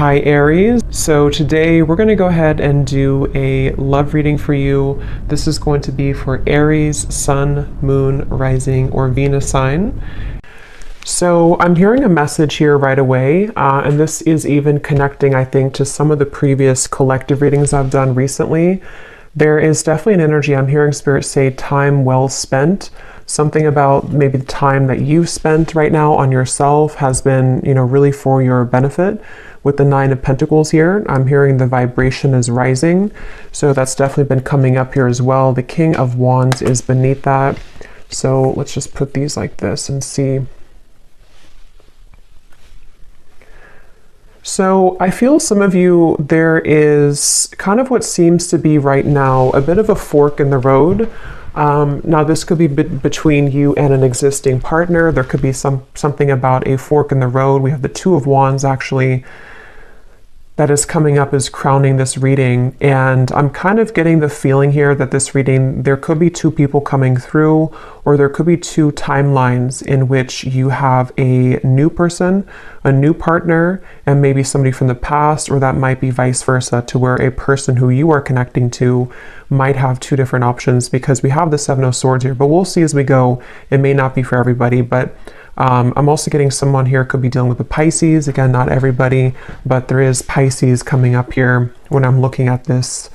Hi Aries. So today we're going to go ahead and do a love reading for you. This is going to be for Aries, Sun, Moon, Rising, or Venus sign. So I'm hearing a message here right away, and this is even connecting, I think, to some of the previous collective readings I've done recently. There is definitely an energy. I'm hearing Spirit say time well spent. Something about maybe the time that you've spent right now on yourself has been, really for your benefit. With the Nine of Pentacles here, I'm hearing the vibration is rising. So that's definitely been coming up here as well. The King of Wands is beneath that. So let's just put these like this and see. So I feel some of you, there is kind of what seems to be right now a bit of a fork in the road. Now this could be between you and an existing partner. There could be something about a fork in the road. We have the Two of Wands actually that is coming up as crowning this reading. And I'm kind of getting the feeling here that this reading, there could be two people coming through, or there could be two timelines in which you have a new person, a new partner, and maybe somebody from the past, or that might be vice versa, to where a person who you are connecting to might have two different options, because we have the Seven of Swords here, but we'll see as we go. It may not be for everybody, but I'm also getting someone here could be dealing with the Pisces. Again, not everybody, but there is Pisces coming up here when I'm looking at this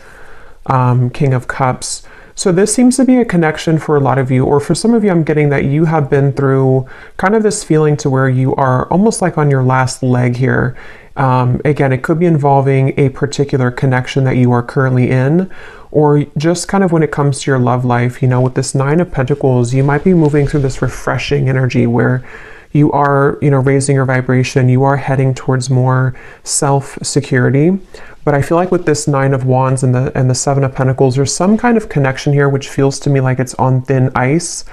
King of Cups. So this seems to be a connection for a lot of you, or for some of you, I'm getting that you have been through kind of this feeling to where you are almost like on your last leg here. Again, it could be involving a particular connection that you are currently in, or just kind of when it comes to your love life, with this Nine of Pentacles, you might be moving through this refreshing energy where you are, raising your vibration, you are heading towards more self-security. But I feel like with this Nine of Wands and the Seven of Pentacles, there's some kind of connection here which feels to me like it's on thin ice.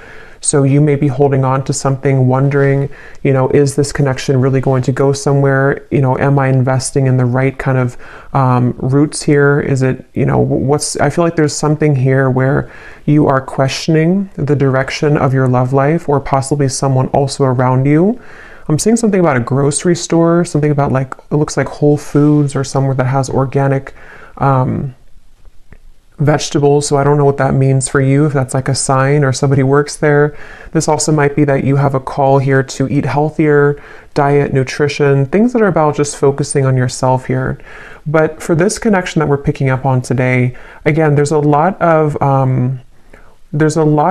So you may be holding on to something, wondering, is this connection really going to go somewhere? Am I investing in the right kind of roots here? Is it, I feel like there's something here where you are questioning the direction of your love life, or possibly someone also around you. I'm seeing something about a grocery store, something about it looks like Whole Foods, or somewhere that has organic vegetables. So I don't know what that means for you, if that's like a sign or somebody works there. This also might be that you have a call here to eat healthier, diet, nutrition, things that are about just focusing on yourself here. But for this connection that we're picking up on today, again, there's a lot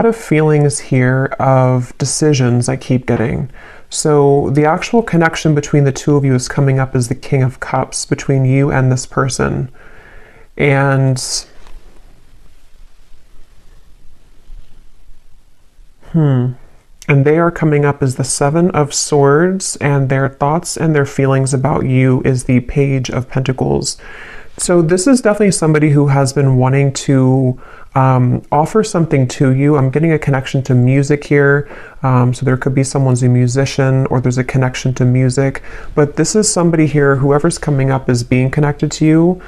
of feelings here of decisions I keep getting. So the actual connection between the two of you is coming up as the King of Cups between you and this person. And and they are coming up as the Seven of Swords, and their thoughts and their feelings about you is the Page of Pentacles. So this is definitely somebody who has been wanting to offer something to you. I'm getting a connection to music here. So there could be someone's a musician, or there's a connection to music. But this is somebody here, whoever's coming up as being connected to you.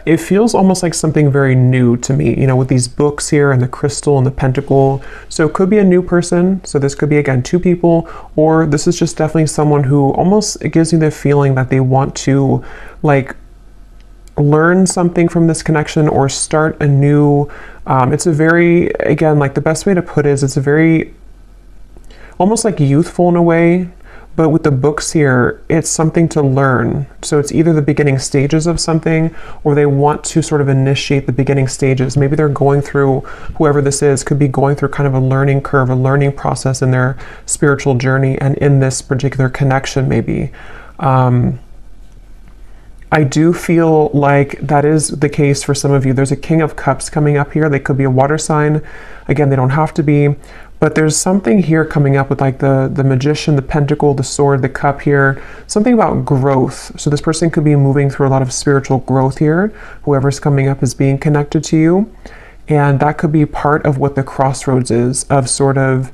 It feels almost like something very new to me, with these books here and the crystal and the pentacle. So it could be a new person. So this could be, again, two people, or this is just definitely someone who almost, it gives me the feeling that they want to learn something from this connection, or start a new, it's a very, again, the best way to put it is it's a very, almost like youthful in a way. But with the books here, it's something to learn. So it's either the beginning stages of something, or they want to sort of initiate the beginning stages. Maybe they're going through, whoever this is, could be going through kind of a learning curve, a learning process in their spiritual journey, and in this particular connection maybe. I do feel like that is the case for some of you. There's a King of Cups coming up here. They could be a water sign. Again, they don't have to be. But there's something here coming up with the Magician, the Pentacle, the Sword, the Cup here. Something about growth. So this person could be moving through a lot of spiritual growth here. Whoever's coming up is being connected to you. And that could be part of what the crossroads is, of sort of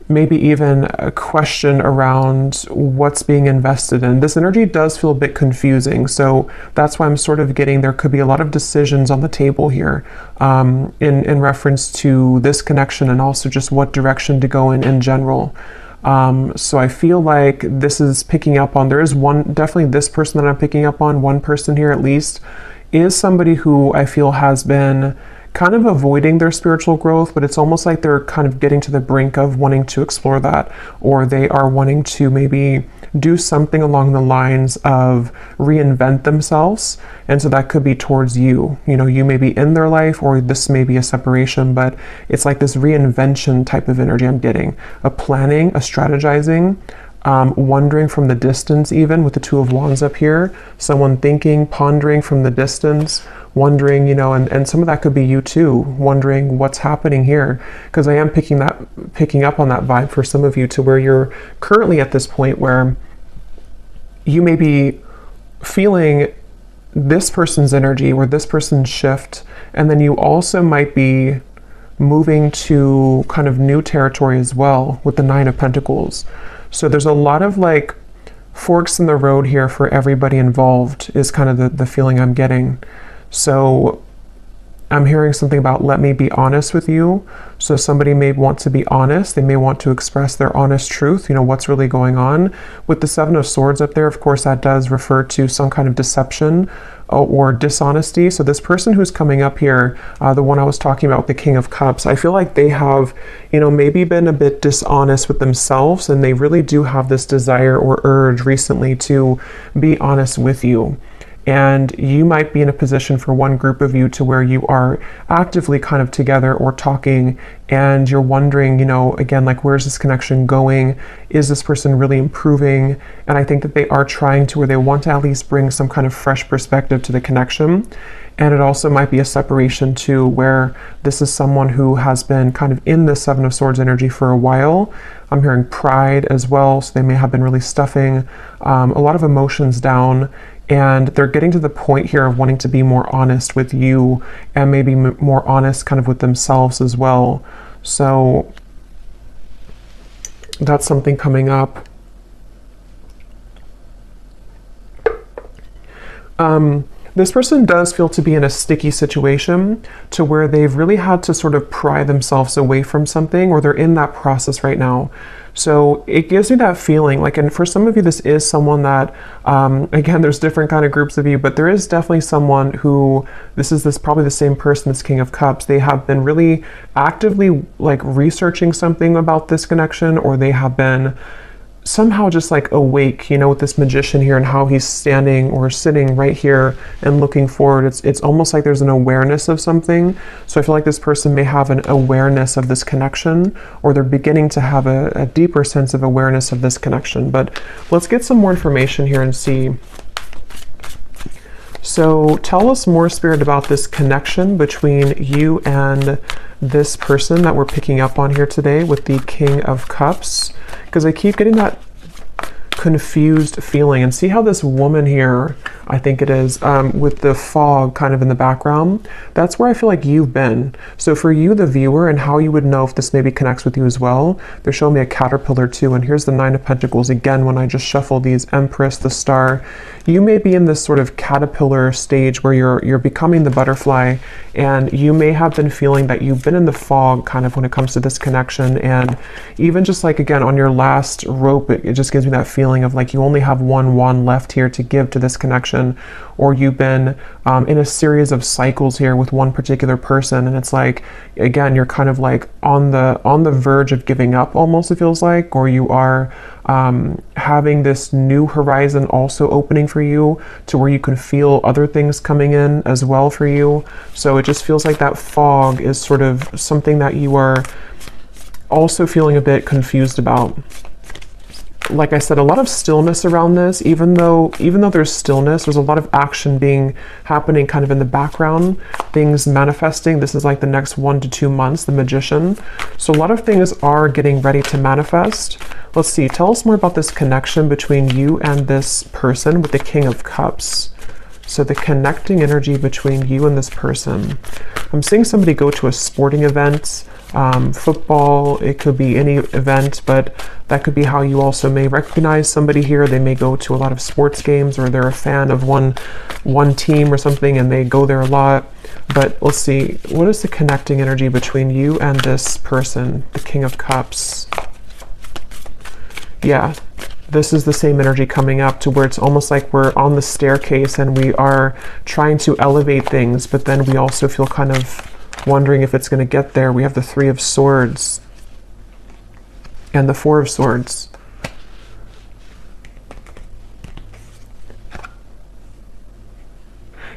maybe even a question around what's being invested in. This energy does feel a bit confusing, so that's why I'm sort of getting there could be a lot of decisions on the table here in reference to this connection, and also just what direction to go in general. So I feel like this is picking up on, there is one, definitely this person that I'm picking up on, one person here at least, is somebody who I feel has been kind of avoiding their spiritual growth, but it's almost like they're kind of getting to the brink of wanting to explore that, or they are wanting to maybe do something along the lines of reinvent themselves. And so that could be towards you. You know, you may be in their life, or this may be a separation, but it's like this reinvention type of energy I'm getting. A planning, a strategizing, wondering from the distance, even with the Two of Wands up here. Someone thinking, pondering from the distance, wondering, you know, and some of that could be you too, wondering what's happening here. Because I am picking up on that vibe for some of you, to where you're currently at this point where you may be feeling this person's energy or this person's shift, and then you also might be moving to kind of new territory as well with the Nine of Pentacles. So there's a lot of like forks in the road here for everybody involved, is kind of the feeling I'm getting. So I'm hearing something about, let me be honest with you. So somebody may want to be honest. They may want to express their honest truth, you know, what's really going on. With the Seven of Swords up there, of course, that does refer to some kind of deception or dishonesty. So this person who's coming up here, the one I was talking about, the King of Cups, I feel like they have, you know, maybe been a bit dishonest with themselves, and they really do have this desire or urge recently to be honest with you. And you might be in a position for one group of you to where you are actively kind of together or talking, and you're wondering, you know, again, like, where's this connection going? Is this person really improving? And I think that they are trying to, or they want to at least bring some kind of fresh perspective to the connection. And it also might be a separation too, where this is someone who has been kind of in the Seven of Swords energy for a while. I'm hearing pride as well. So they may have been really stuffing a lot of emotions down. And they're getting to the point here of wanting to be more honest with you, and maybe more honest kind of with themselves as well. So that's something coming up. This person does feel to be in a sticky situation, to where they've really had to sort of pry themselves away from something, or they're in that process right now. So it gives me that feeling like, and for some of you, this is someone that, again, there's different kind of groups of you, but there is definitely someone who, this probably the same person, this King of Cups. They have been really actively like researching something about this connection, or they have been somehow just like awake, you know, with this Magician here and how he's standing or sitting right here and looking forward. It's almost like there's an awareness of something. So I feel like this person may have an awareness of this connection, or they're beginning to have a deeper sense of awareness of this connection. But let's get some more information here and see. So tell us more, Spirit, about this connection between you and this person that we're picking up on here today with the King of Cups, because I keep getting that confused feeling. And see how this woman here, I think it is, with the fog kind of in the background, that's where I feel like you've been. So for you, the viewer, and how you would know if this maybe connects with you as well, they're showing me a caterpillar too. And here's the Nine of Pentacles again. When I just shuffle these, Empress, the Star, you may be in this sort of caterpillar stage where you're becoming the butterfly, and you may have been feeling that you've been in the fog kind of when it comes to this connection. And even just like, again, on your last rope, it just gives me that feeling of like you only have one wand left here to give to this connection, or you've been in a series of cycles here with one particular person, and it's like, again, you're kind of like on the verge of giving up almost, it feels like, or you are having this new horizon also opening for you, to where you can feel other things coming in as well for you. So it just feels like that fog is sort of something that you are also feeling a bit confused about. Like I said, a lot of stillness around this, even though there's stillness, there's a lot of action happening kind of in the background, things manifesting. This is like the next 1 to 2 months, the Magician. So a lot of things are getting ready to manifest. Let's see, tell us more about this connection between you and this person with the King of Cups. So the connecting energy between you and this person. I'm seeing somebody go to a sporting event, football, it could be any event, but that could be how you also may recognize somebody here. They may go to a lot of sports games, or they're a fan of one team or something, and they go there a lot. But let's see, what is the connecting energy between you and this person, the King of Cups? Yeah, this is the same energy coming up to where it's almost like we're on the staircase and we are trying to elevate things, but then we also feel kind of wondering if it's going to get there. We have the Three of Swords and the Four of Swords.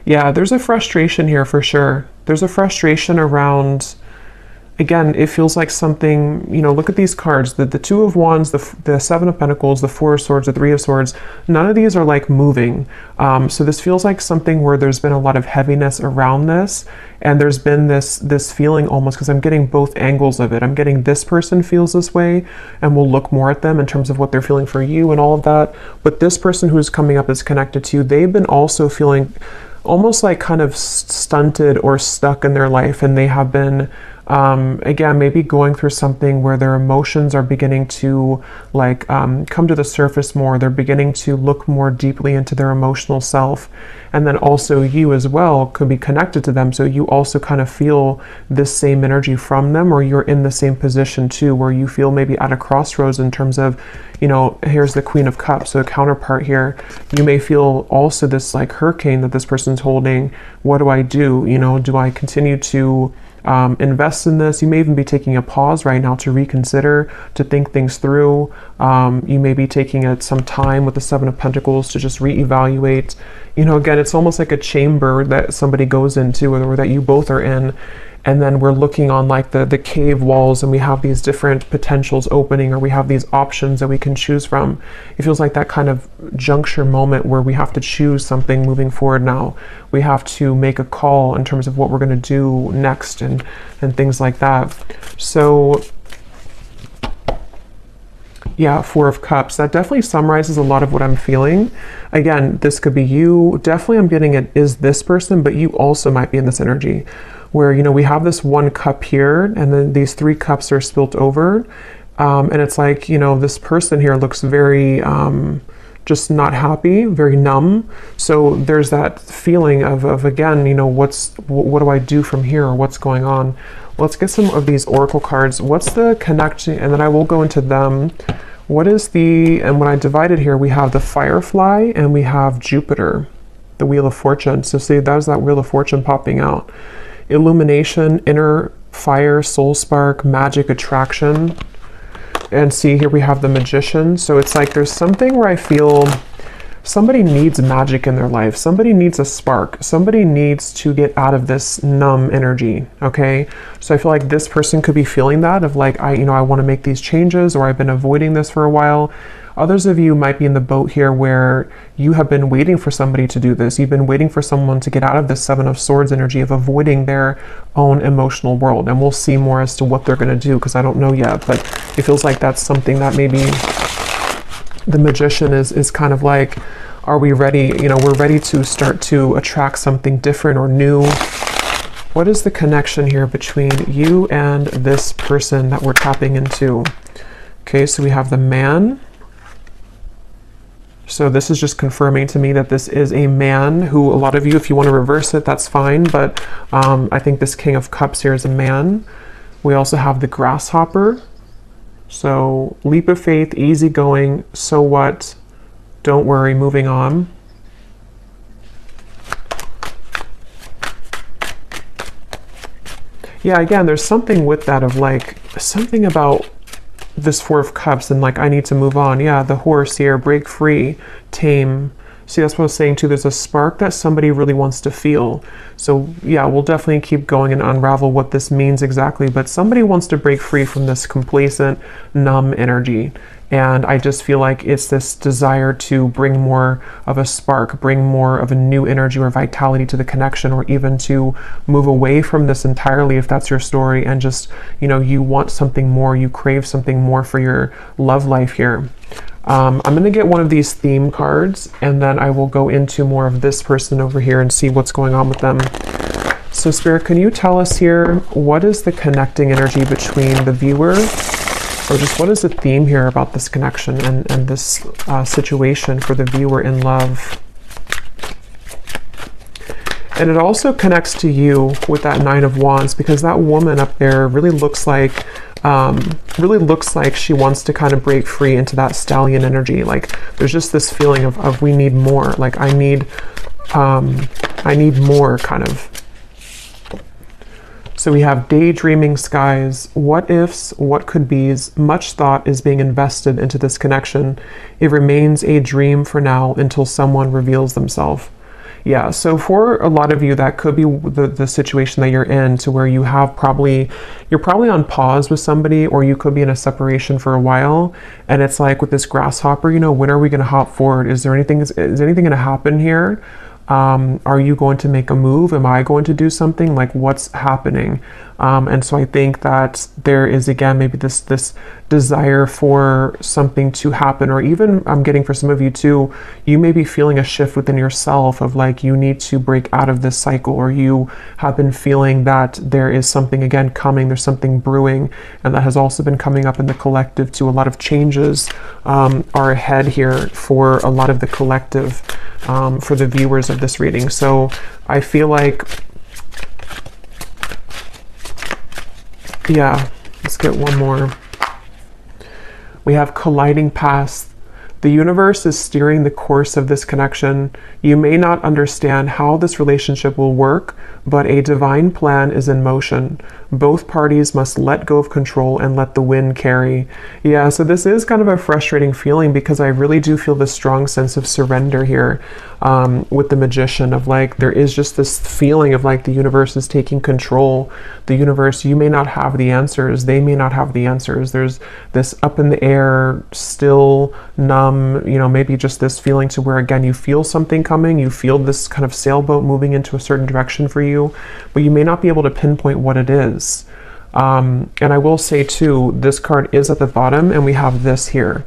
Yeah, there's a frustration here for sure. There's a frustration around, again, it feels like something, you know, look at these cards, the Two of Wands, the Seven of Pentacles, the Four of Swords, the Three of Swords. None of these are like moving. So this feels like something where there's been a lot of heaviness around this. And there's been this feeling almost, because I'm getting both angles of it. I'm getting this person feels this way, and we'll look more at them in terms of what they're feeling for you and all of that. But this person who's coming up is connected to you. They've been also feeling almost like kind of stunted or stuck in their life, and they have been again, maybe going through something where their emotions are beginning to like come to the surface more. They're beginning to look more deeply into their emotional self. And then also you as well could be connected to them. So you also kind of feel this same energy from them, or you're in the same position too, where you feel maybe at a crossroads in terms of, you know, here's the Queen of Cups, so a counterpart here. You may feel also this like hurricane that this person's holding. What do I do? You know, do I continue to invest in this? You may even be taking a pause right now to reconsider, to think things through. You may be taking some time with the Seven of Pentacles to just reevaluate. You know, again, it's almost like a chamber that somebody goes into, or that you both are in. And then we're looking on like the cave walls, and we have these different potentials opening, or we have these options that we can choose from. It feels like that kind of juncture moment where we have to choose something moving forward now. We have to make a call in terms of what we're going to do next, and things like that. So yeah, Four of Cups. That definitely summarizes a lot of what I'm feeling. Again, this could be you. Definitely I'm getting it is this person, but you also might be in this energy where, you know, we have this one cup here, and then these three cups are spilt over. And it's like, you know, this person here looks very just not happy, very numb. So there's that feeling of again, you know, what do I do from here, or what's going on? Let's get some of these oracle cards. What's the connection? And then I will go into them. What is and when I divide it here, we have the Firefly and we have Jupiter, the Wheel of Fortune. So see, that was that Wheel of Fortune popping out. Illumination, inner fire, soul spark, magic, attraction. And see, here we have the Magician. So it's like there's something where I feel somebody needs magic in their life. Somebody needs a spark. Somebody needs to get out of this numb energy, okay? So I feel like this person could be feeling that of like, I want to make these changes, or I've been avoiding this for a while. Others of you might be in the boat here where you have been waiting for somebody to do this. You've been waiting for someone to get out of this Seven of Swords energy of avoiding their own emotional world. And we'll see more as to what they're going to do, because I don't know yet, but it feels like that's something that maybe the Magician is kind of like, are we ready? You know, we're ready to start to attract something different or new. What is the connection here between you and this person that we're tapping into? Okay, so we have the Man. So this is just confirming to me that this is a man who, a lot of you, if you want to reverse it, that's fine. But I think this King of Cups here is a man. We also have the Grasshopper. So leap of faith, easygoing, so what? Don't worry, moving on. Yeah, again, there's something with that of like, something about this Four of Cups and like, I need to move on. Yeah, the Horse here, break free, tame. See, that's what I was saying too. There's a spark that somebody really wants to feel. So yeah, we'll definitely keep going and unravel what this means exactly. But somebody wants to break free from this complacent, numb energy. And I just feel like it's this desire to bring more of a spark, bring more of a new energy or vitality to the connection, or even to move away from this entirely if that's your story, and just, you know, you want something more, you crave something more for your love life here. I'm going to get one of these theme cards, and then I will go into more of this person over here and see what's going on with them. So Spirit, can you tell us here, what is the connecting energy between the viewer, or just what is the theme here about this connection and this situation for the viewer in love? And it also connects to you with that Nine of Wands, because that woman up there really looks like really looks like she wants to kind of break free into that stallion energy. Like there's just this feeling of we need more. Like I need more kind of. So we have daydreaming skies, what ifs, what could be's, much thought is being invested into this connection. It remains a dream for now until someone reveals themselves. Yeah, so for a lot of you, that could be the situation that you're in, to where you have you're probably on pause with somebody, or you could be in a separation for a while. And it's like with this grasshopper, you know, when are we going to hop forward? Is anything going to happen here? Are you going to make a move? Am I going to do something? Like what's happening? And so I think that there is, again, maybe this desire for something to happen, or even I'm getting for some of you too, you may be feeling a shift within yourself of like, you need to break out of this cycle, or you have been feeling that there is something again coming, there's something brewing, and that has also been coming up in the collective too. A lot of changes are ahead here for a lot of the collective, for the viewers of this reading. So I feel like, yeah, let's get one more. We have colliding paths. The universe is steering the course of this connection. You may not understand how this relationship will work, but a divine plan is in motion. Both parties must let go of control and let the wind carry. Yeah, so this is kind of a frustrating feeling, because I really do feel this strong sense of surrender here with the Magician, of like, there is just this feeling of like the universe is taking control. The universe, you may not have the answers, they may not have the answers. There's this up in the air, still, numb, you know, maybe just this feeling to where, again, you feel something coming, you feel this kind of sailboat moving into a certain direction for you, but you may not be able to pinpoint what it is. And I will say too, this card is at the bottom, and we have this here.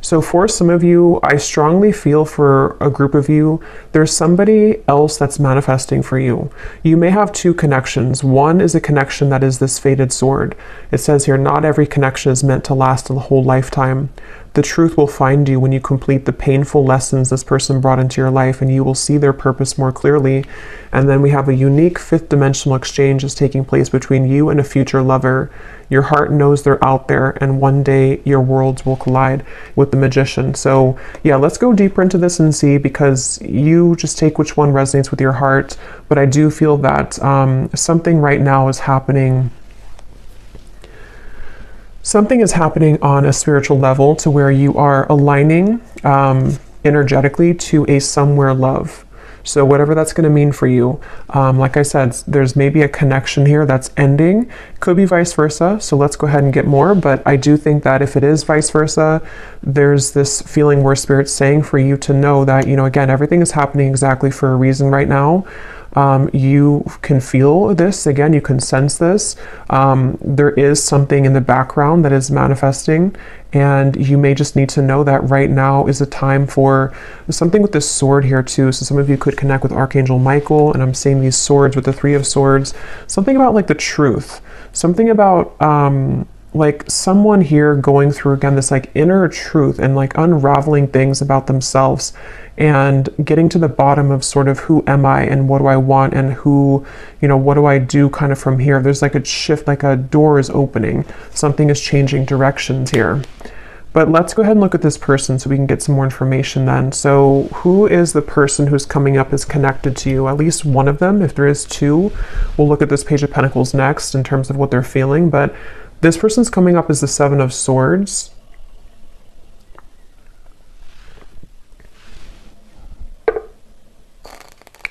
So for some of you, I strongly feel for a group of you, there's somebody else that's manifesting for you. You may have two connections. One is a connection that is this fated sword. It says here, not every connection is meant to last a whole lifetime. The truth will find you when you complete the painful lessons this person brought into your life, and you will see their purpose more clearly. And then we have a unique fifth dimensional exchange is taking place between you and a future lover. Your heart knows they're out there, and one day your worlds will collide with the Magician. So yeah, let's go deeper into this and see, because you just take which one resonates with your heart. But I do feel that something right now is happening. Something is happening on a spiritual level, to where you are aligning energetically to a somewhere love. So whatever that's going to mean for you, like I said, there's maybe a connection here that's ending. Could be vice versa. So let's go ahead and get more. But I do think that if it is vice versa, there's this feeling where Spirit's saying for you to know that, you know, again, everything is happening exactly for a reason right now. You can feel this, again, you can sense this. There is something in the background that is manifesting, and you may just need to know that right now is a time for something with this sword here too. So some of you could connect with Archangel Michael, and I'm seeing these swords with the Three of Swords. Something about like the truth, something about like someone here going through, again, this like inner truth and like unraveling things about themselves, and getting to the bottom of sort of who am I and what do I want, and who, you know, what do I do kind of from here. There's like a shift, like a door is opening, something is changing directions here. But let's go ahead and look at this person so we can get some more information then. So who is the person who's coming up as connected to you? At least one of them. If there is two, we'll look at this Page of Pentacles next in terms of what they're feeling. But this person's coming up as the Seven of Swords.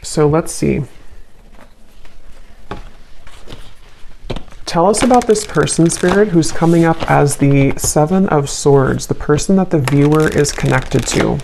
So let's see. Tell us about this person, Spirit, who's coming up as the Seven of Swords, the person that the viewer is connected to.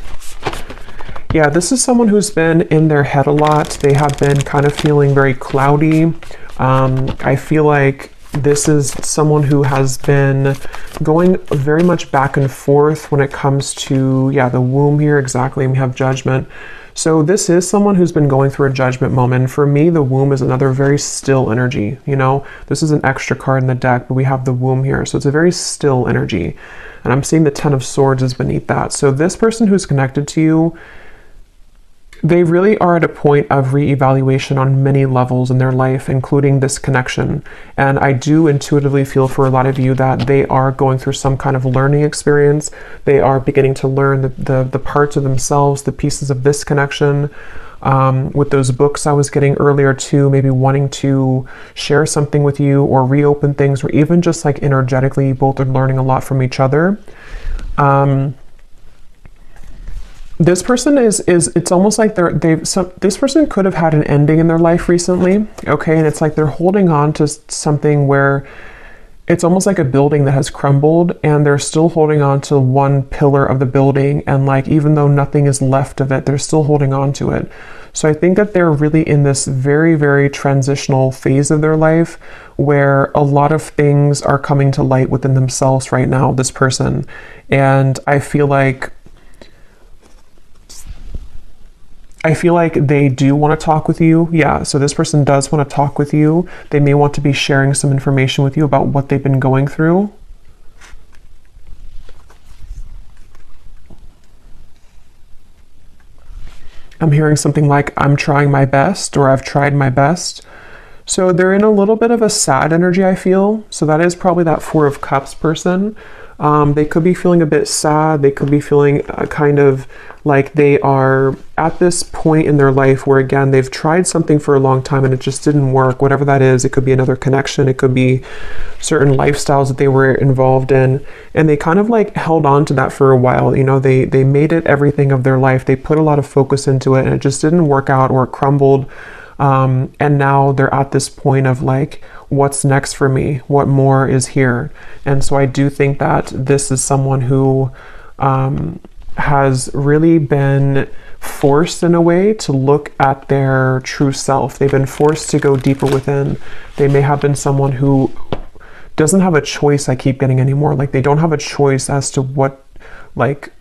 Yeah, this is someone who's been in their head a lot. They have been kind of feeling very cloudy. I feel like this is someone who has been going very much back and forth when it comes to, yeah, the womb here, exactly, and we have Judgment. So this is someone who's been going through a judgment moment. For me, the womb is another very still energy. You know, this is an extra card in the deck, but we have the womb here. So it's a very still energy. And I'm seeing the Ten of Swords is beneath that. So this person who's connected to you, they really are at a point of reevaluation on many levels in their life, including this connection. And I do intuitively feel for a lot of you that they are going through some kind of learning experience. They are beginning to learn the parts of themselves, the pieces of this connection. With those books I was getting earlier too, maybe wanting to share something with you or reopen things, or even just like energetically, you both are learning a lot from each other. This person it's almost like this person could have had an ending in their life recently, okay? And it's like they're holding on to something where it's almost like a building that has crumbled, and they're still holding on to one pillar of the building, and like even though nothing is left of it, they're still holding on to it. So I think that they're really in this very, very transitional phase of their life where a lot of things are coming to light within themselves right now, this person. And I feel like they do want to talk with you. Yeah, so this person does want to talk with you. They may want to be sharing some information with you about what they've been going through. I'm hearing something like, I'm trying my best, or I've tried my best. So they're in a little bit of a sad energy, I feel. So that is probably that Four of Cups person. They could be feeling a bit sad. They could be feeling kind of like they are at this point in their life where, again, they've tried something for a long time and it just didn't work, whatever that is. It could be another connection. It could be certain lifestyles that they were involved in. And they kind of like held on to that for a while. You know, they made it everything of their life. They put a lot of focus into it and it just didn't work out, or it crumbled. And now they're at this point of like, what's next for me? What more is here? And so I do think that this is someone who has really been forced in a way to look at their true self. They've been forced to go deeper within. They may have been someone who doesn't have a choice, I keep getting anymore. Like they don't have a choice as to what, like,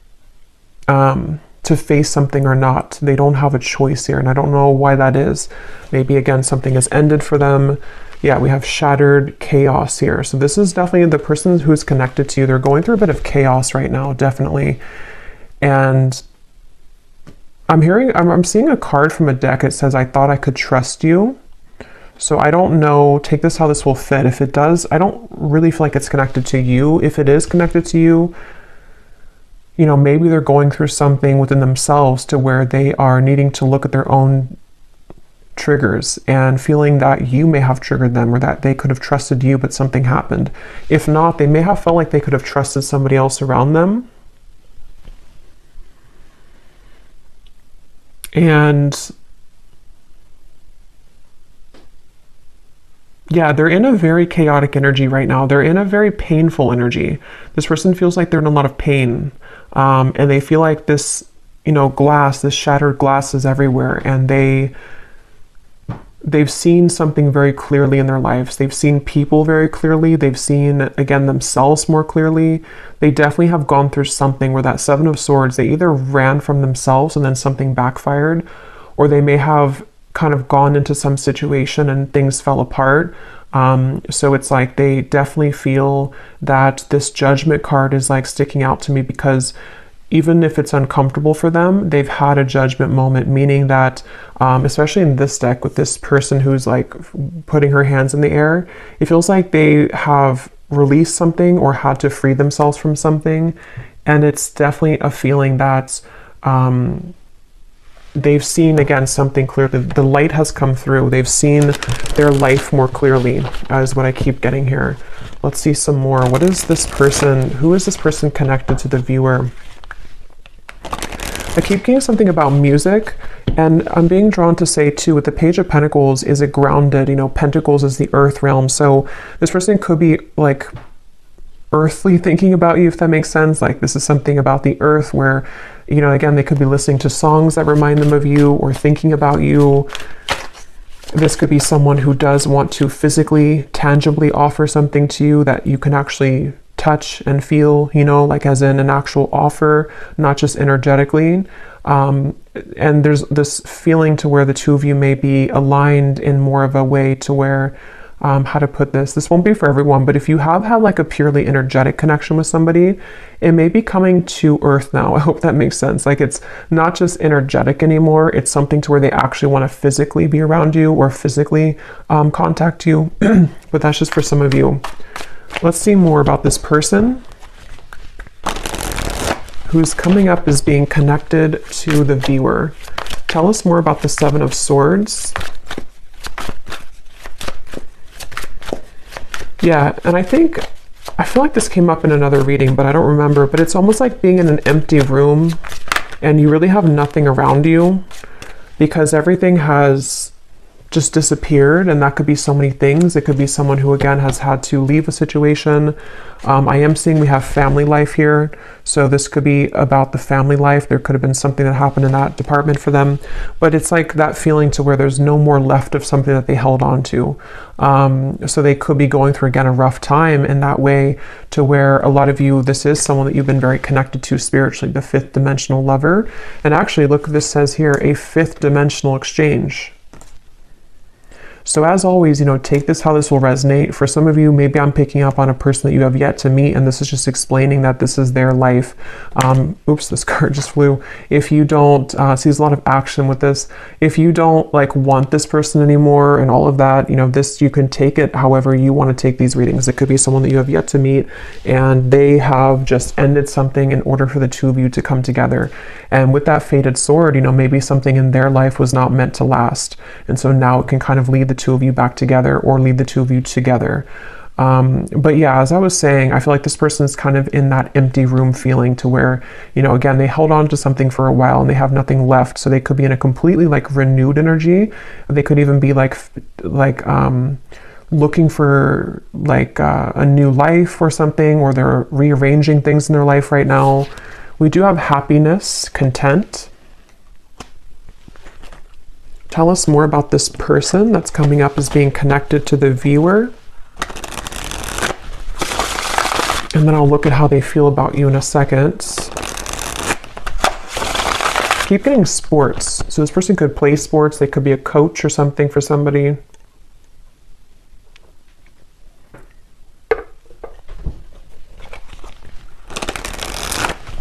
to face something or not. They don't have a choice here, and I don't know why that is. Maybe again something has ended for them. Yeah, we have shattered chaos here. So this is definitely the person who's connected to you. They're going through a bit of chaos right now, definitely. And I'm seeing a card from a deck. It says, I thought I could trust you. So I don't know, take this how this will fit. If it does, I don't really feel like it's connected to you. If it is connected to you, you know, maybe they're going through something within themselves to where they are needing to look at their own triggers and feeling that you may have triggered them, or that they could have trusted you, but something happened. If not, they may have felt like they could have trusted somebody else around them. And yeah, they're in a very chaotic energy right now. They're in a very painful energy. This person feels like they're in a lot of pain. And they feel like this, you know, this shattered glass is everywhere. And they've seen something very clearly in their lives. They've seen people very clearly. They've seen, again, themselves more clearly. They definitely have gone through something where that Seven of Swords, they either ran from themselves and then something backfired, or they may have kind of gone into some situation and things fell apart. So it's like they definitely feel that this Judgment card is like sticking out to me, because even if it's uncomfortable for them, they've had a judgment moment, meaning that, especially in this deck with this person who's like putting her hands in the air, it feels like they have released something or had to free themselves from something. And it's definitely a feeling that they've seen, again, something clearly. The light has come through. They've seen their life more clearly, is what I keep getting here. Let's see some more. What is this person? Who is this person connected to the viewer? I keep getting something about music, and I'm being drawn to say too, with the Page of Pentacles, is it grounded? You know, Pentacles is the earth realm. So this person could be like earthly thinking about you, if that makes sense. Like this is something about the earth where, you know, again, they could be listening to songs that remind them of you or thinking about you. This could be someone who does want to physically, tangibly offer something to you that you can actually touch and feel, you know, like as in an actual offer, not just energetically. And there's this feeling to where the two of you may be aligned in more of a way to where how to put this. This won't be for everyone, but if you have had like a purely energetic connection with somebody, it may be coming to earth now. I hope that makes sense. Like it's not just energetic anymore. It's something to where they actually want to physically be around you or physically contact you. But that's just for some of you. Let's see more about this person who's coming up as being connected to the viewer. Tell us more about the Seven of Swords. Yeah, and I feel like this came up in another reading, but I don't remember, but it's almost like being in an empty room and you really have nothing around you because everything has just disappeared, and that could be so many things. It could be someone who again has had to leave a situation. I am seeing we have family life here, so this could be about the family life. There could have been something that happened in that department for them, but it's like that feeling to where there's no more left of something that they held on to. So they could be going through again a rough time in that way, to where a lot of you, this is someone that you've been very connected to spiritually, the fifth dimensional lover. And actually look, this says here, a fifth dimensional exchange. So as always, take this how this will resonate. For some of you, maybe I'm picking up on a person that you have yet to meet, and this is just explaining that this is their life. Oops, this card just flew. If you don't, see there's a lot of action with this. If you don't want this person anymore and all of that, this, you can take it however you want to take these readings. It could be someone that you have yet to meet, and they have just ended something in order for the two of you to come together. And with that fated sword, maybe something in their life was not meant to last. And so now it can kind of lead the two of you back together or lead the two of you together. But yeah, as I was saying, I feel like this person is kind of in that empty room feeling to where, again, they held on to something for a while and they have nothing left. So they could be in a completely renewed energy. They could even be looking for a new life or something, or they're rearranging things in their life right now. We do have happiness, content. Tell us more about this person that's coming up as being connected to the viewer. And then I'll look at how they feel about you in a second. Keep getting sports. So this person could play sports. They could be a coach or something for somebody.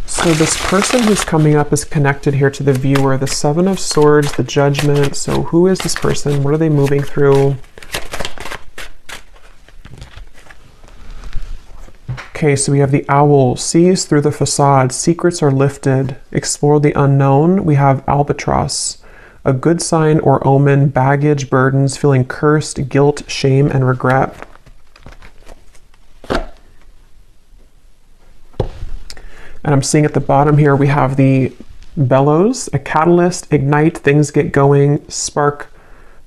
So this person who's coming up is connected here to the viewer, the Seven of Swords, the Judgment. So who is this person? What are they moving through? Okay, so we have the Owl, sees through the facade, secrets are lifted, explore the unknown. We have Albatross, a good sign or omen, baggage, burdens, feeling cursed, guilt, shame, and regret. And I'm seeing at the bottom here, we have the bellows, a catalyst, ignite, things get going, spark,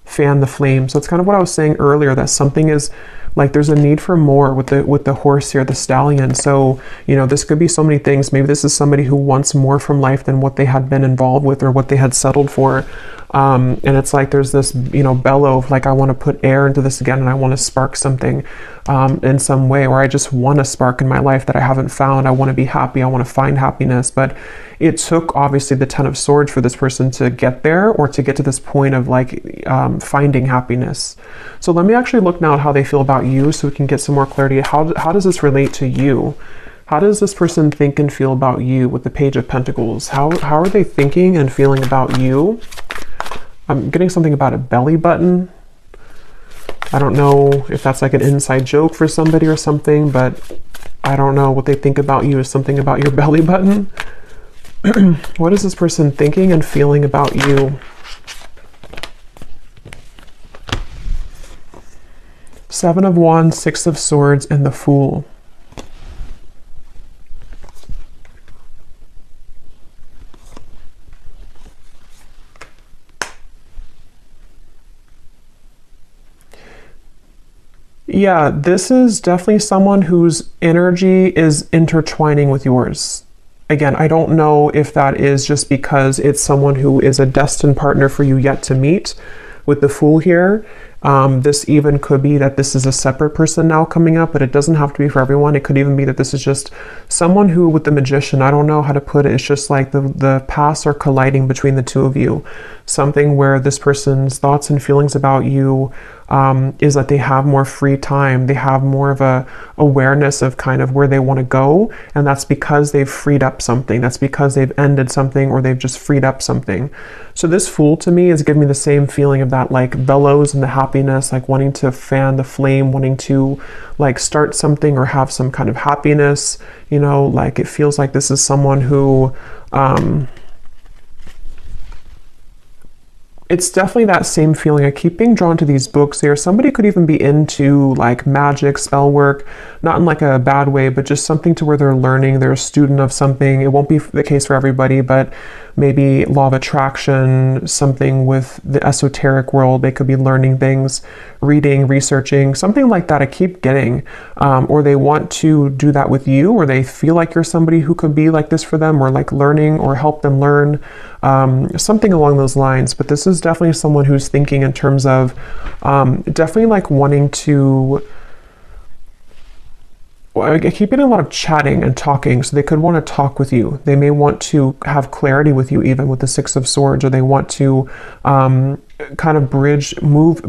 fan the flame. So it's kind of what I was saying earlier, that something is there's a need for more with the horse here, the stallion. So, this could be so many things. Maybe this is somebody who wants more from life than what they had been involved with or what they had settled for. And it's there's this, bellow of I want to put air into this again, and I want to spark something in some way, or I just want a spark in my life that I haven't found. I want to be happy. I want to find happiness. But it took obviously the Ten of Swords for this person to get there, or to get to this point of finding happiness. So let me actually look now at how they feel about you, so we can get some more clarity. How does this relate to you? How does this person think and feel about you with the Page of Pentacles? How are they thinking and feeling about you? I'm getting something about a belly button. I don't know if that's an inside joke for somebody or something, but I don't know what they think about you is something about your belly button. What is this person thinking and feeling about you? Seven of Wands, Six of Swords, and the Fool. Yeah, this is definitely someone whose energy is intertwining with yours. Again, I don't know if that is just because it's someone who is a destined partner for you yet to meet with the Fool here. This even could be that this is a separate person now coming up, but it doesn't have to be for everyone. It could even be that this is just someone who, with the Magician, I don't know how to put it. It's just the paths are colliding between the two of you. Something where this person's thoughts and feelings about you is that they have more free time. They have more of a awareness of kind of where they want to go. And that's because they've freed up something. That's because they've ended something, or they've just freed up something. So this Fool to me is giving me the same feeling of that like bellows and the happiness, like wanting to fan the flame, wanting to like start something or have some kind of happiness, you know, like it feels like this is someone who, it's definitely that same feeling. I keep being drawn to these books here. Somebody could even be into like magic, spell work, not in like a bad way, but just something to where they're learning, they're a student of something. It won't be the case for everybody, but maybe law of attraction, something with the esoteric world. They could be learning things, reading, researching, something like that I keep getting. Or they want to do that with you, or they feel like you're somebody who could be like this for them, or like learning or help them learn, something along those lines. But this is definitely someone who's thinking in terms of definitely like wanting to, I keep getting a lot of chatting and talking, so they could want to talk with you. They may want to have clarity with you, even with the Six of Swords, or they want to kind of move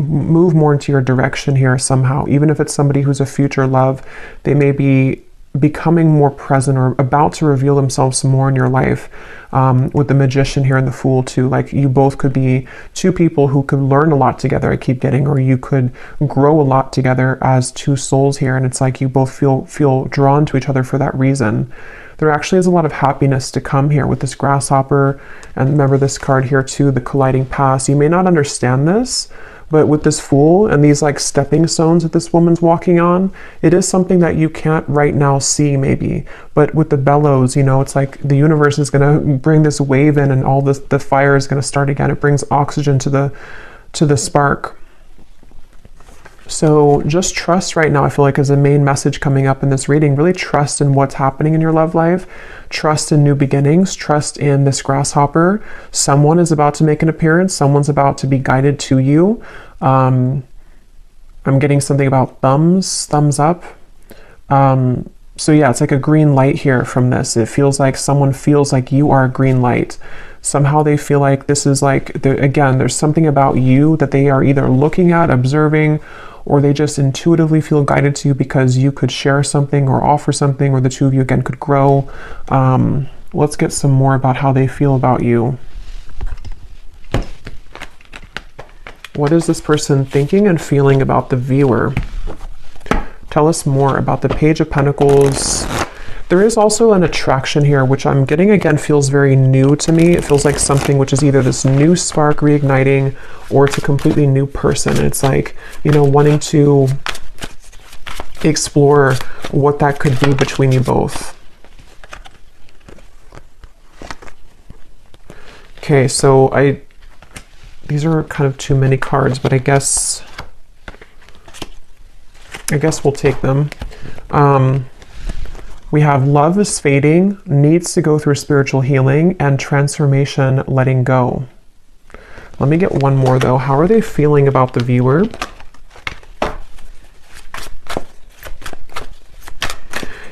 more into your direction here somehow. Even if it's somebody who's a future love, they may be becoming more present or about to reveal themselves some more in your life. With the Magician here and the Fool too, like you both could be two people who could learn a lot together, I keep getting, or you could grow a lot together as two souls here, and it's like you both feel drawn to each other for that reason. There actually is a lot of happiness to come here with this Grasshopper, and remember this card here too, the Colliding Past. You may not understand this, but with this Fool and these like stepping stones that this woman's walking on, it is something that you can't right now see maybe. But with the bellows, you know, it's like the universe is going to bring this wave in, and all this, the fire is going to start again. It brings oxygen to the spark. So just trust right now, I feel like, is a main message coming up in this reading. Really trust in what's happening in your love life. Trust in new beginnings. Trust in this Grasshopper. Someone is about to make an appearance. Someone's about to be guided to you. I'm getting something about thumbs up. So yeah, it's like a green light here from this. It feels like someone feels like you are a green light. Somehow they feel like this is like, again, there's something about you that they are either looking at, observing, or they just intuitively feel guided to you because you could share something or offer something, or the two of you again could grow. Let's get some more about how they feel about you. What is this person thinking and feeling about the viewer? Tell us more about the Page of Pentacles. There is also an attraction here, which I'm getting again feels very new to me. It feels like something which is either this new spark reigniting, or it's a completely new person. It's like, you know, wanting to explore what that could be between you both. Okay, so these are kind of too many cards, but I guess we'll take them. We have love is fading, needs to go through spiritual healing, and transformation, letting go. Let me get one more though. How are they feeling about the viewer?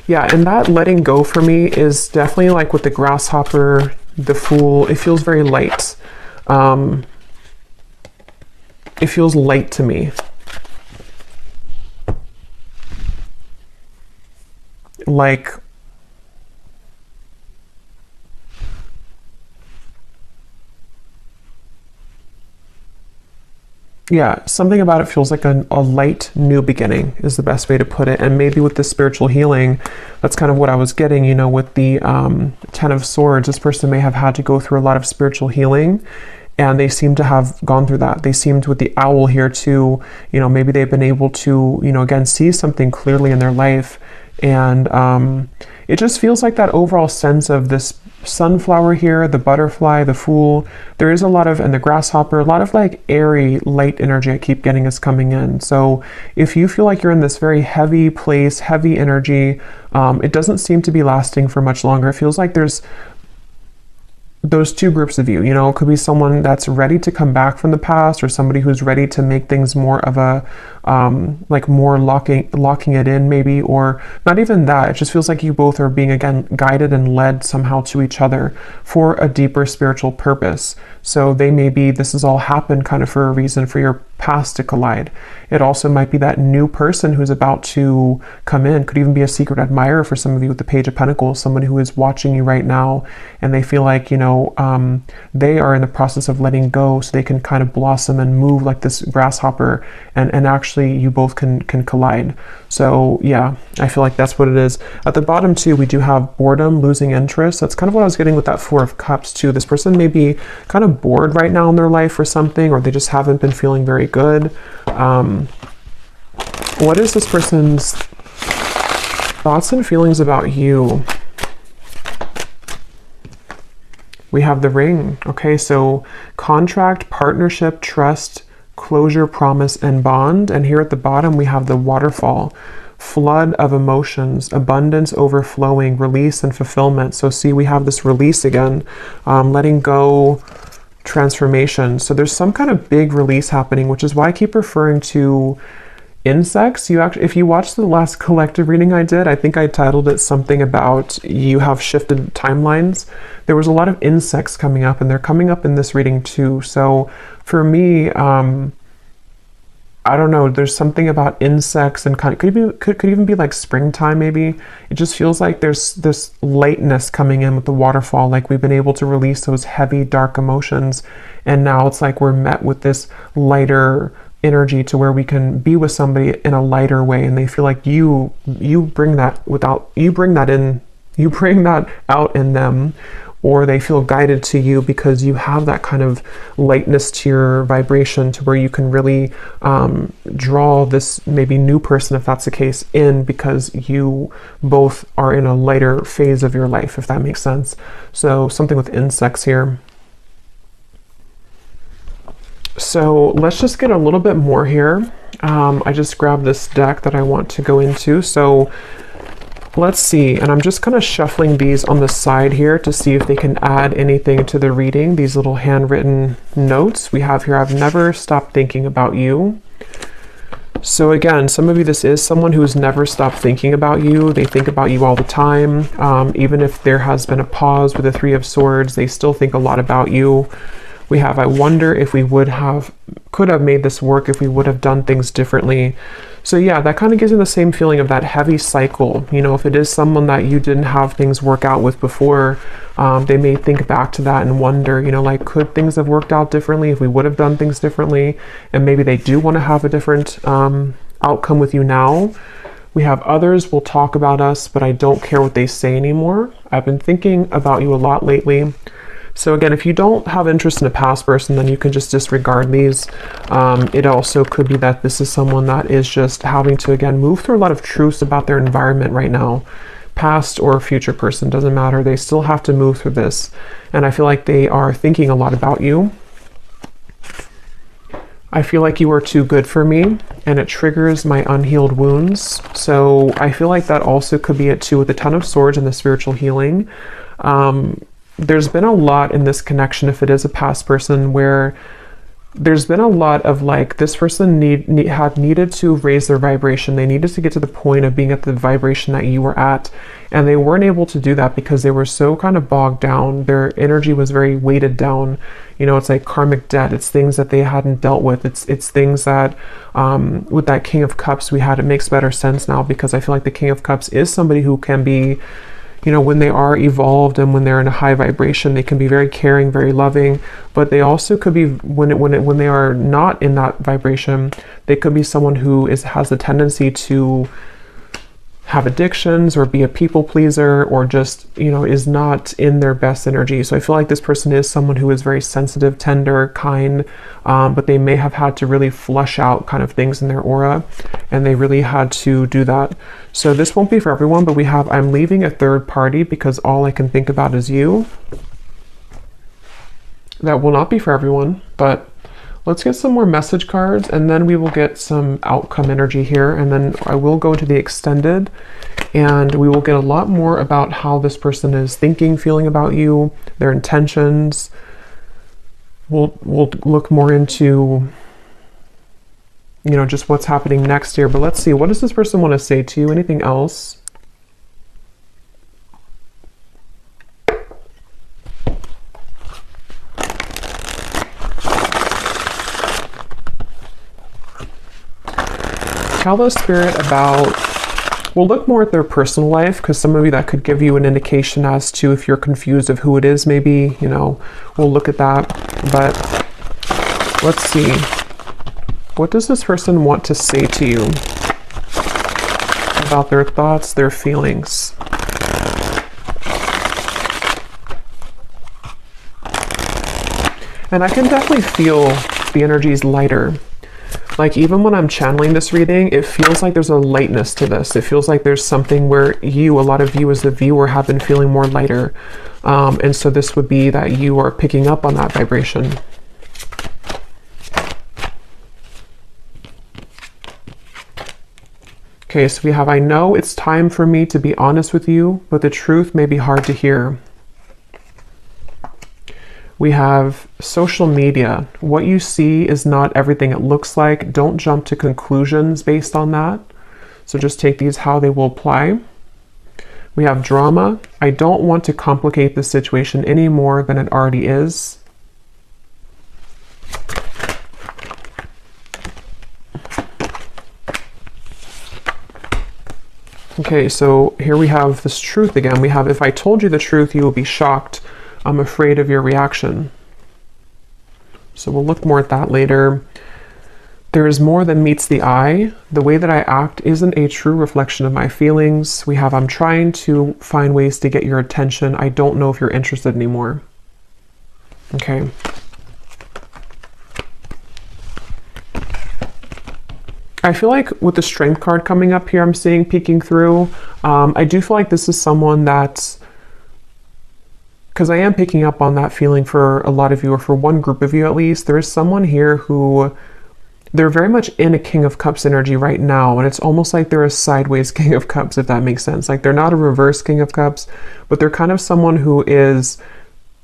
Yeah, and that letting go for me is definitely like with the Grasshopper, the Fool. It feels very light. It feels light to me. Like, yeah, something about it feels like a light new beginning is the best way to put it. And maybe with the spiritual healing, that's kind of what I was getting, you know, with the Ten of Swords. This person may have had to go through a lot of spiritual healing, and they seem to have gone through that. They seemed with the Owl here too, you know, maybe they've been able to, you know, again, see something clearly in their life. And it just feels like that overall sense of this sunflower here, the butterfly, the Fool. There is a lot of, and the Grasshopper, a lot of like airy, light energy I keep getting is coming in. So if you feel like you're in this very heavy place, heavy energy, it doesn't seem to be lasting for much longer. It feels like there's those two groups of you. You know, it could be someone that's ready to come back from the past, or somebody who's ready to make things more of a like more locking it in, maybe, or not even that. It just feels like you both are being, again, guided and led somehow to each other for a deeper spiritual purpose. So they may be, this has all happened kind of for a reason, for your past to collide. It also might be that new person who's about to come in. Could even be a secret admirer for some of you with the Page of Pentacles, somebody who is watching you right now, and they feel like, you know, they are in the process of letting go so they can kind of blossom and move like this grasshopper, and actually you both can collide. So yeah, I feel like that's what it is. At the bottom too, we do have boredom, losing interest. That's kind of what I was getting with that Four of Cups too. This person may be kind of bored right now in their life or something, or they just haven't been feeling very good. What is this person's thoughts and feelings about you? We have the Ring. Okay, so contract, partnership, trust, closure, promise, and bond. And here at the bottom, we have the Waterfall. Flood of emotions, abundance, overflowing, release, and fulfillment. So see, we have this release again, letting go, transformation. So there's some kind of big release happening, which is why I keep referring to insects. You actually, if you watched the last collective reading I did, I think I titled it something about you have shifted timelines. There was a lot of insects coming up, and they're coming up in this reading too. So for me, I don't know, there's something about insects, and kind of could even be like springtime maybe. It just feels like there's this lightness coming in with the waterfall, like we've been able to release those heavy dark emotions, and now it's like we're met with this lighter energy to where we can be with somebody in a lighter way, and they feel like you bring that out in them, or they feel guided to you because you have that kind of lightness to your vibration, to where you can really draw this maybe new person, if that's the case, in, because you both are in a lighter phase of your life, if that makes sense. So something with insects here. So let's just get a little bit more here. I just grabbed this deck that I want to go into. So let's see, and I'm just kind of shuffling these on the side here to see if they can add anything to the reading. These little handwritten notes we have here. I've never stopped thinking about you. So again, some of you, this is someone who's never stopped thinking about you. They think about you all the time. Even if there has been a pause with the Three of Swords, they still think a lot about you. We have, I wonder if we could have made this work if we would have done things differently. So yeah, that kind of gives you the same feeling of that heavy cycle. You know, if it is someone that you didn't have things work out with before, they may think back to that and wonder, you know, like, could things have worked out differently if we would have done things differently? And maybe they do want to have a different outcome with you now. We have others will talk about us, but I don't care what they say anymore. I've been thinking about you a lot lately. So again, if you don't have interest in a past person, then you can just disregard these. It also could be that this is someone that is just having to, again, move through a lot of truths about their environment right now. Past or future person, doesn't matter. They still have to move through this. And I feel like they are thinking a lot about you. I feel like you are too good for me, and it triggers my unhealed wounds. So I feel like that also could be it too, with the Ten of Swords and the spiritual healing. There's been a lot in this connection, if it is a past person, where there's been a lot of like, this person had needed to raise their vibration. They needed to get to the point of being at the vibration that you were at, and they weren't able to do that because they were so kind of bogged down. Their energy was very weighted down. You know, it's like karmic debt. It's things that they hadn't dealt with. It's things that with that King of Cups we had, it makes better sense now, because I feel like the King of Cups is somebody who can be, you know, when they are evolved and when they're in a high vibration, they can be very caring, very loving, but they also could be, when they are not in that vibration, they could be someone who has the tendency to have addictions or be a people pleaser, or just, you know, is not in their best energy. So I feel like this person is someone who is very sensitive, tender, kind, but they may have had to really flush out kind of things in their aura, and they really had to do that. So this won't be for everyone, but we have, I'm leaving a third party because all I can think about is you. That will not be for everyone, but Let's get some more message cards, and then we will get some outcome energy here, and then I will go to the extended, and we will get a lot more about how this person is thinking, feeling about you, their intentions. We'll look more into, you know, just what's happening next here. But let's see, what does this person want to say to you? Anything else? Tell the spirit about, we'll look more at their personal life, because some of you, that could give you an indication as to if you're confused of who it is, maybe, you know, we'll look at that. But let's see, what does this person want to say to you about their thoughts, their feelings? And I can definitely feel the energies lighter. Like, even when I'm channeling this reading, it feels like there's a lightness to this. It feels like there's something where you, a lot of you as the viewer, have been feeling more lighter. And so this would be that you are picking up on that vibration. Okay, so we have, I know it's time for me to be honest with you, but the truth may be hard to hear. We have social media. What you see is not everything it looks like. Don't jump to conclusions based on that. So just take these how they will apply. We have drama. I don't want to complicate the situation any more than it already is. Okay, so here we have this truth again. We have, if I told you the truth, you will be shocked. I'm afraid of your reaction. So we'll look more at that later. There is more than meets the eye. The way that I act isn't a true reflection of my feelings. We have, I'm trying to find ways to get your attention. I don't know if you're interested anymore. Okay. I feel like with the Strength card coming up here, I'm seeing peeking through. I do feel like this is someone that's, because I am picking up on that feeling for a lot of you, or for one group of you at least. There is someone here who, they're very much in a King of Cups energy right now, and it's almost like they're a sideways King of Cups, if that makes sense. Like, they're not a reverse King of Cups, but they're kind of someone who is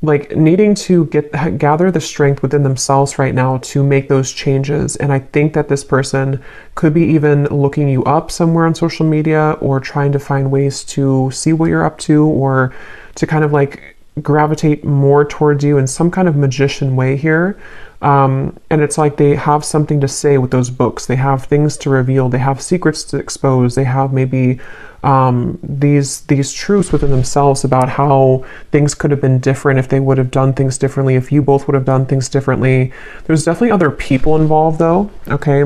like needing to gather the strength within themselves right now to make those changes. And I think that this person could be even looking you up somewhere on social media, or trying to find ways to see what you're up to, or to kind of like gravitate more towards you in some kind of magician way here. And it's like they have something to say with those books. They have things to reveal. They have secrets to expose. They have maybe these truths within themselves about how things could have been different if they would have done things differently, if you both would have done things differently. There's definitely other people involved though, okay?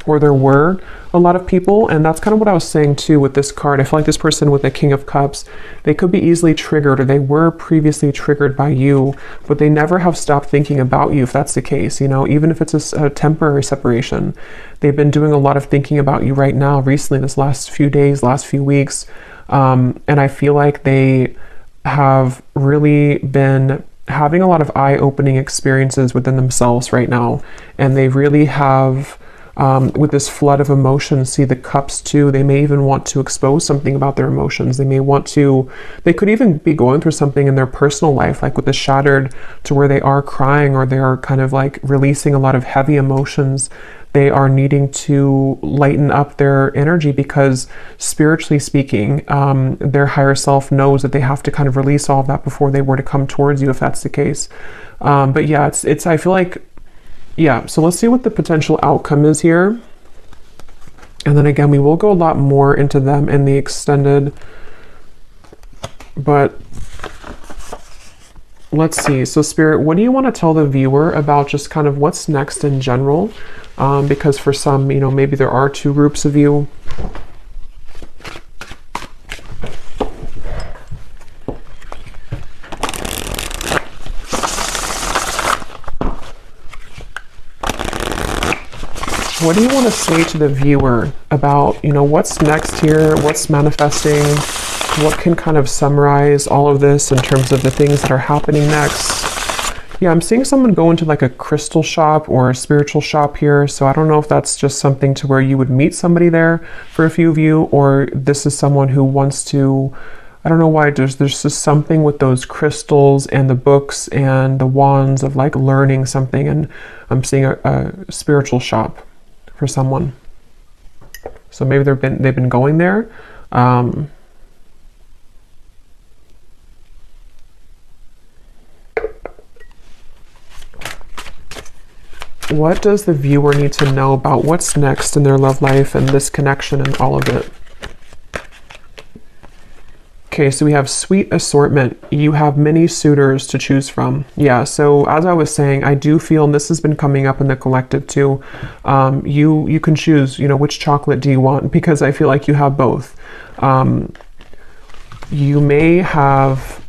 Or there were a lot of people, and that's kind of what I was saying too with this card. I feel like this person with the King of Cups, they could be easily triggered, or they were previously triggered by you, but they never have stopped thinking about you, if that's the case. You know, even if it's a temporary separation, they've been doing a lot of thinking about you right now, recently, this last few days, last few weeks. And I feel like they have really been having a lot of eye-opening experiences within themselves right now, and they really have, with this flood of emotions, see the cups too. They may even want to expose something about their emotions. They may want to, they could even be going through something in their personal life, like with the shattered, to where they are crying, or they are kind of like releasing a lot of heavy emotions. They are needing to lighten up their energy, because spiritually speaking, their higher self knows that they have to kind of release all of that before they were to come towards you, if that's the case. But yeah, it's I feel like, yeah, so let's see what the potential outcome is here. And then again, we will go a lot more into them in the extended. But let's see. So Spirit, what do you want to tell the viewer about just kind of what's next in general? Because for some, you know, maybe there are two groups of you. What do you want to say to the viewer about, you know, what's next here, what's manifesting, what can kind of summarize all of this in terms of the things that are happening next? Yeah, I'm seeing someone go into like a crystal shop or a spiritual shop here. So I don't know if that's just something to where you would meet somebody there for a few of you, or this is someone who wants to, I don't know why, there's just something with those crystals and the books and the wands of like learning something. And I'm seeing a spiritual shop for someone. So maybe they've been going there. What does the viewer need to know about what's next in their love life and this connection and all of it? Okay, so we have sweet assortment. You have many suitors to choose from. Yeah, so as I was saying, I do feel, and this has been coming up in the collective too, you can choose, which chocolate do you want, because I feel like you have both. You may have,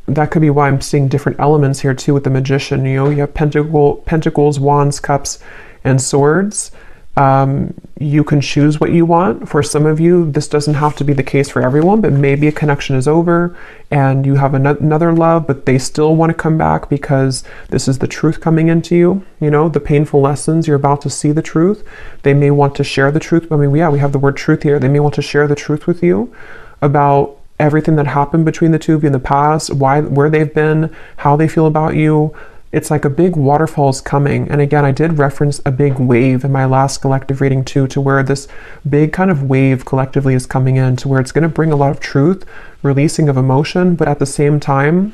that could be why I'm seeing different elements here too with the magician. You have pentacles, wands, cups, and swords. You can choose what you want. For some of you, this doesn't have to be the case for everyone, but maybe a connection is over and you have another love, but they still want to come back because this is the truth coming into you. The painful lessons, you're about to see the truth. They may want to share the truth. I mean, yeah, we have the word truth here. They may want to share the truth with you about everything that happened between the two of you in the past, where they've been, how they feel about you. It's like a big waterfall is coming. And again, I did reference a big wave in my last collective reading too, to where this big kind of wave collectively is coming in, to where it's going to bring a lot of truth, releasing of emotion, but at the same time,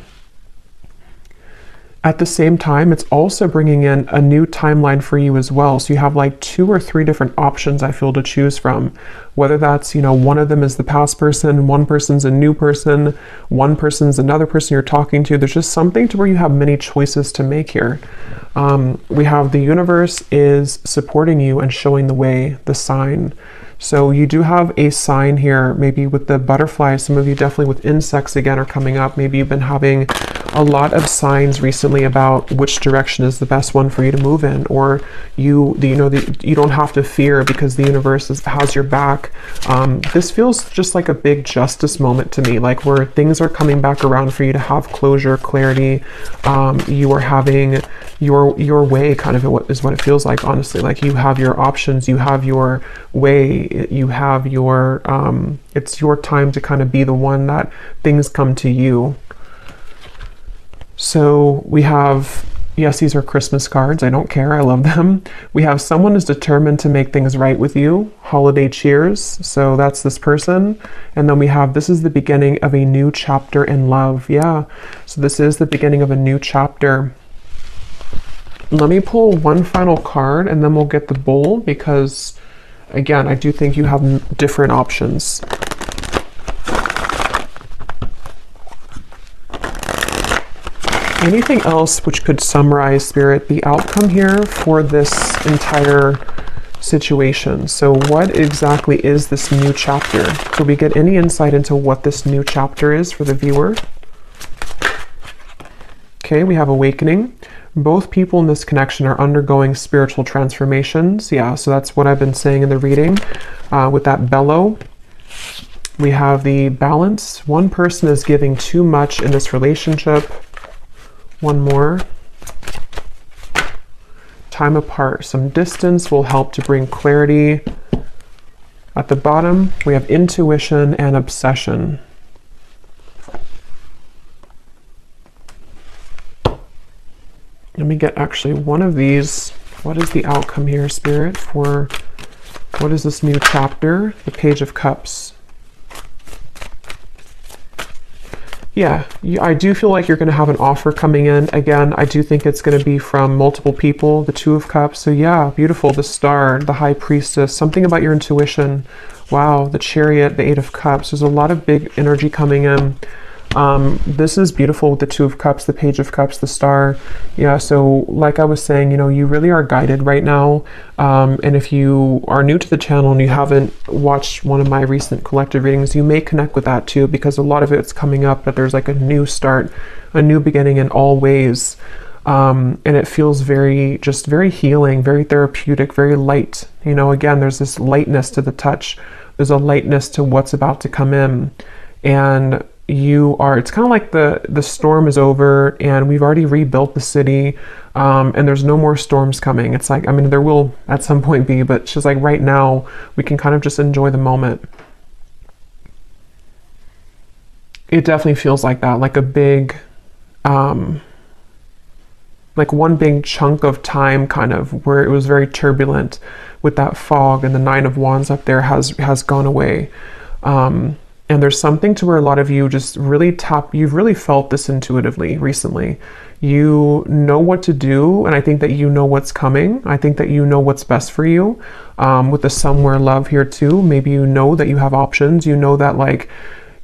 it's also bringing in a new timeline for you as well. So you have like 2 or 3 different options, I feel, to choose from. Whether that's, one of them is the past person, one person's a new person, one person's another person you're talking to. There's just something to where you have many choices to make here. We have the universe is supporting you and showing the way, the sign. So you do have a sign here, maybe with the butterflies. Some of you definitely with insects again are coming up. Maybe you've been having a lot of signs recently about which direction is the best one for you to move in, or you don't have to fear because the universe has your back. This feels just like a big justice moment to me, like where things are coming back around for you to have closure, clarity. You are having your way, kind of is what it feels like, honestly. Like you have your options, you have your way, you have your it's your time to kind of be the one that things come to you. So we have, yes, these are Christmas cards. I don't care. I love them. We have someone is determined to make things right with you. Holiday cheers. So that's this person. And then we have, this is the beginning of a new chapter in love. Yeah. So this is the beginning of a new chapter. Let me pull one final card and then we'll get the bowl, because again, I do think you have different options. Anything else which could summarize, Spirit, the outcome here for this entire situation? So what exactly is this new chapter? Do we get any insight into what this new chapter is for the viewer? Okay, we have awakening. Both people in this connection are undergoing spiritual transformations. Yeah, so that's what I've been saying in the reading with that bellow. We have the balance. One person is giving too much in this relationship. One more. Time apart. Some distance will help to bring clarity. At the bottom, we have intuition and obsession. Let me get actually one of these. What is the outcome here, Spirit, for what is this new chapter? The Page of Cups. Yeah, I do feel like you're going to have an offer coming in. Again, I do think it's going to be from multiple people, the Two of Cups. So yeah, beautiful. The Star, the High Priestess, something about your intuition. Wow, the Chariot, the Eight of Cups. There's a lot of big energy coming in. This is beautiful with the Two of Cups, the Page of Cups, the Star. Yeah, so like I was saying, you really are guided right now. And if you are new to the channel and you haven't watched one of my recent collective readings, you may connect with that too, because a lot of it's coming up that there's like a new start, a new beginning in all ways. And it feels very healing, very therapeutic, very light. Again, there's this lightness to the touch. There's a lightness to what's about to come in. And it's kind of like the storm is over and we've already rebuilt the city, and there's no more storms coming. It's like, I mean, there will at some point be, but she's like, right now we can kind of just enjoy the moment. It definitely feels like that, like a big, like one big chunk of time, kind of where it was very turbulent with that fog, and the Nine of Wands up there has gone away. And there's something to where a lot of you just really you've really felt this intuitively recently. You know what to do, and I think that you know what's coming. I think that you know what's best for you. With the somewhere love here too, maybe you know that you have options. You know that, like,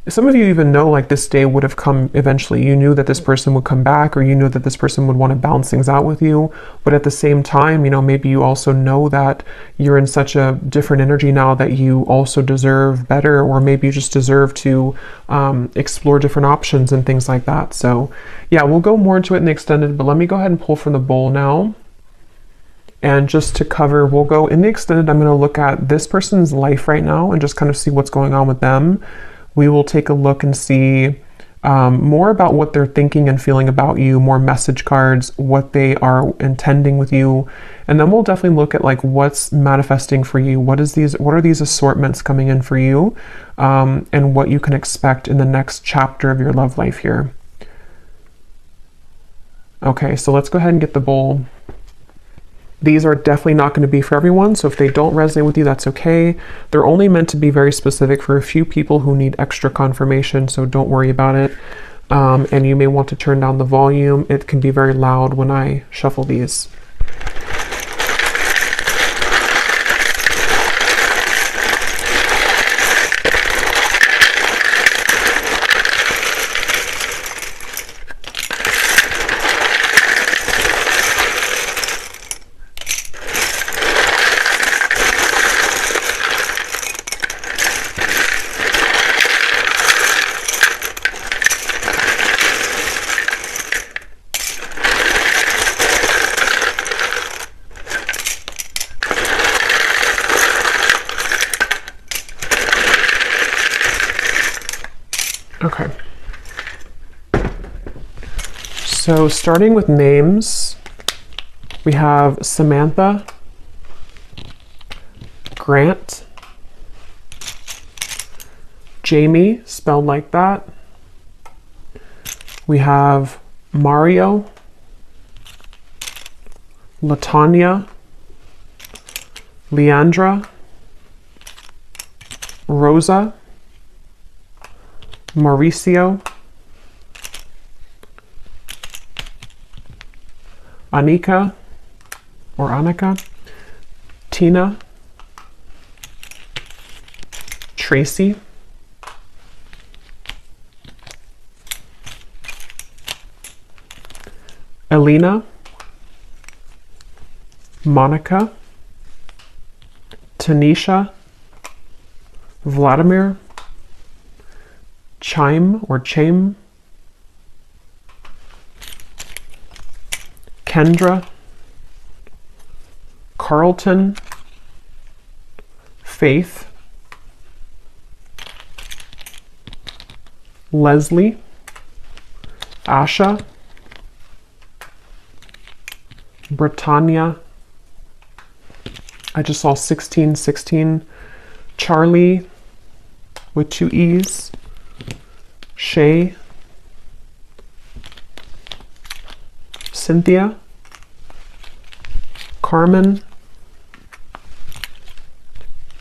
some of you even know, like, this day would have come eventually. You knew that this person would come back, or you knew that this person would want to balance things out with you. But at the same time, you know, maybe you also know that you're in such a different energy now that you also deserve better, or maybe you just deserve to explore different options and things like that. So yeah, we'll go more into it in the extended, but let me go ahead and pull from the bowl now. And just to cover, we'll go in the extended. I'm going to look at this person's life right now and just kind of see what's going on with them. We will take a look and see more about what they're thinking and feeling about you, more message cards, what they are intending with you. And then we'll definitely look at, like, what's manifesting for you. What are these assortments coming in for you, and what you can expect in the next chapter of your love life here. Okay, so let's go ahead and get the bowl. These are definitely not going to be for everyone, so if they don't resonate with you, that's okay. They're only meant to be very specific for a few people who need extra confirmation, so don't worry about it. And you may want to turn down the volume. It can be very loud when I shuffle these. Okay. So starting with names, we have Samantha, Grant, Jamie, spelled like that. We have Mario, Latanya, Leandra, Rosa, Mauricio, Anika, or Annika, Tina, Tracy, Elena, Monica, Tanisha, Vladimir, Chime or Chaim, Kendra, Carlton, Faith, Leslie, Asha, Britannia, I just saw 1616, Charlie with 2 E's, Shay, Cynthia, Carmen,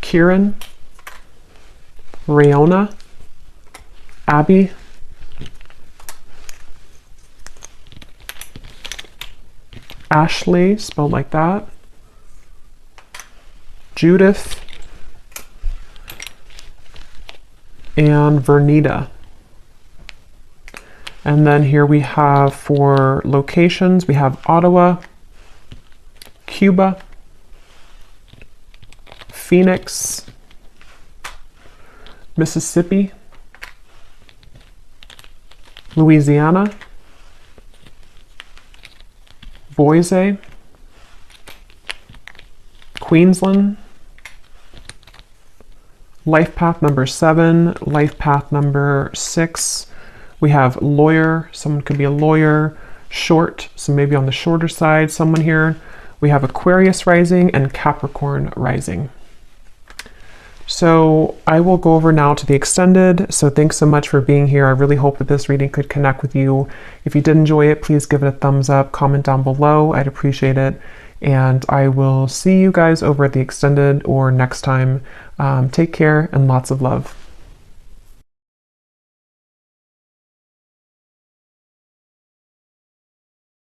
Kieran, Rayona, Abby, Ashley, spelled like that, Judith, and Vernita. And then here we have, for locations, we have Ottawa, Cuba, Phoenix, Mississippi, Louisiana, Boise, Queensland, Life path number 7, life path number 6. We have lawyer, someone could be a lawyer. Short, so maybe on the shorter side, someone here. We have Aquarius rising and Capricorn rising. So I will go over now to the extended. So thanks so much for being here. I really hope that this reading could connect with you. If you did enjoy it, please give it a thumbs up, comment down below. I'd appreciate it. And I will see you guys over at the extended or next time. Take care and lots of love.